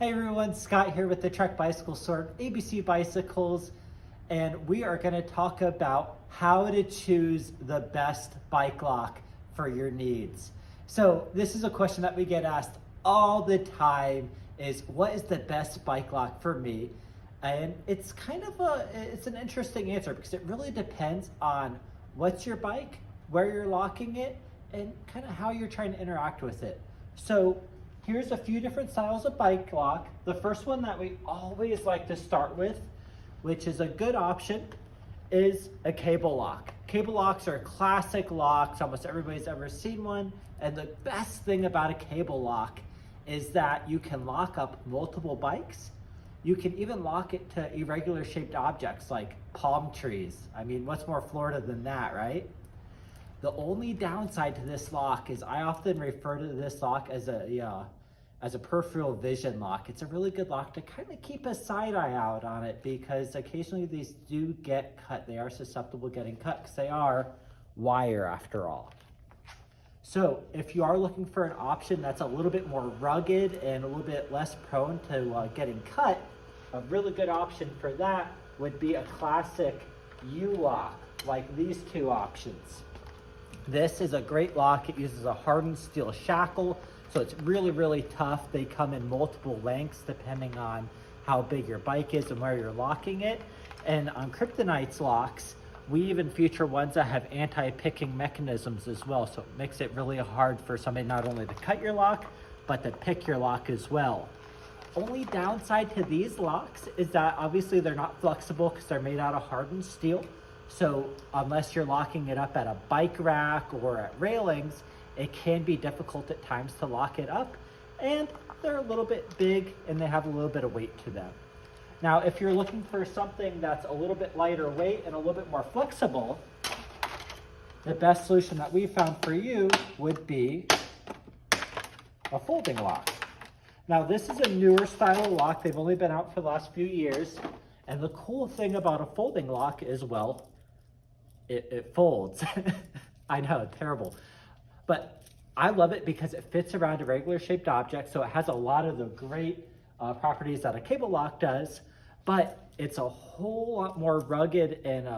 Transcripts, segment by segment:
Hey everyone, Scott here with the Trek Bicycle Store, ABC Bicycles, and we are going to talk about how to choose the best bike lock for your needs. So this is a question that we get asked all the time, is what is the best bike lock for me? And it's it's an interesting answer because it really depends on what's your bike, where you're locking it, and kind of how you're trying to interact with it. So here's a few different styles of bike lock. The first one that we always like to start with, which is a good option, is a cable lock. Cable locks are classic locks. Almost everybody's ever seen one. And the best thing about a cable lock is that you can lock up multiple bikes. You can even lock it to irregular shaped objects like palm trees. I mean, what's more Florida than that, right? The only downside to this lock is I often refer to this lock as a peripheral vision lock. It's a really good lock to kind of keep a side eye out on it because occasionally these do get cut. They are susceptible to getting cut because they are wire after all. So if you are looking for an option that's a little bit more rugged and a little bit less prone to getting cut, a really good option for that would be a classic ULock, like these two options. This is a great lock. It uses a hardened steel shackle, so it's really, really tough. They come in multiple lengths depending on how big your bike is and where you're locking it. And on Kryptonite's locks, we even feature ones that have anti-picking mechanisms as well, so it makes it really hard for somebody not only to cut your lock, but to pick your lock as well. Only downside to these locks is that obviously they're not flexible because they're made out of hardened steel. So unless you're locking it up at a bike rack or at railings, it can be difficult at times to lock it up, and they're a little bit big and they have a little bit of weight to them. Now, if you're looking for something that's a little bit lighter weight and a little bit more flexible, the best solution that we found for you would be a folding lock. Now, this is a newer style of lock. They've only been out for the last few years. And the cool thing about a folding lock is, well, it folds. I know, terrible. But I love it because it fits around a regular shaped object, so it has a lot of the great properties that a cable lock does, but it's a whole lot more rugged and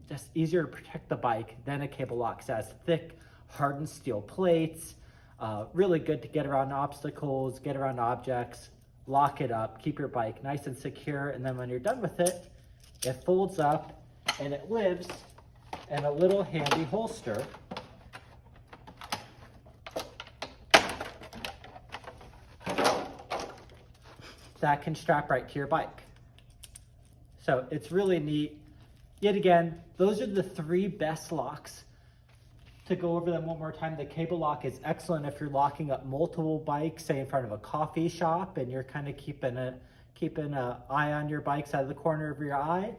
just easier to protect the bike than a cable lock. It has thick, hardened steel plates, really good to get around obstacles, get around objects, lock it up, keep your bike nice and secure, and then when you're done with it, it folds up and it lives in a little handy holster that can strap right to your bike. So it's really neat. Yet again, those are the three best locks. To go over them one more time, the cable lock is excellent if you're locking up multiple bikes, say in front of a coffee shop, and you're kind of keeping an eye on your bikes out of the corner of your eye.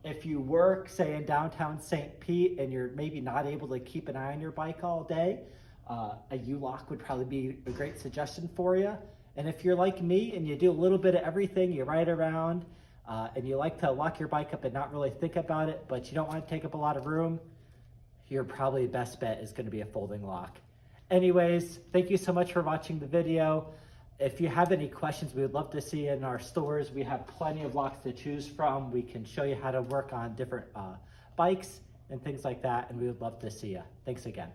If you work, say in downtown St. Pete, and you're maybe not able to keep an eye on your bike all day, a ULock would probably be a great suggestion for you. And if you're like me and you do a little bit of everything, you ride around, and you like to lock your bike up and not really think about it, but you don't want to take up a lot of room, your probably best bet is going to be a folding lock. Anyways, thank you so much for watching the video. If you have any questions, we would love to see you in our stores. We have plenty of locks to choose from. We can show you how to work on different bikes and things like that, and we would love to see you. Thanks again.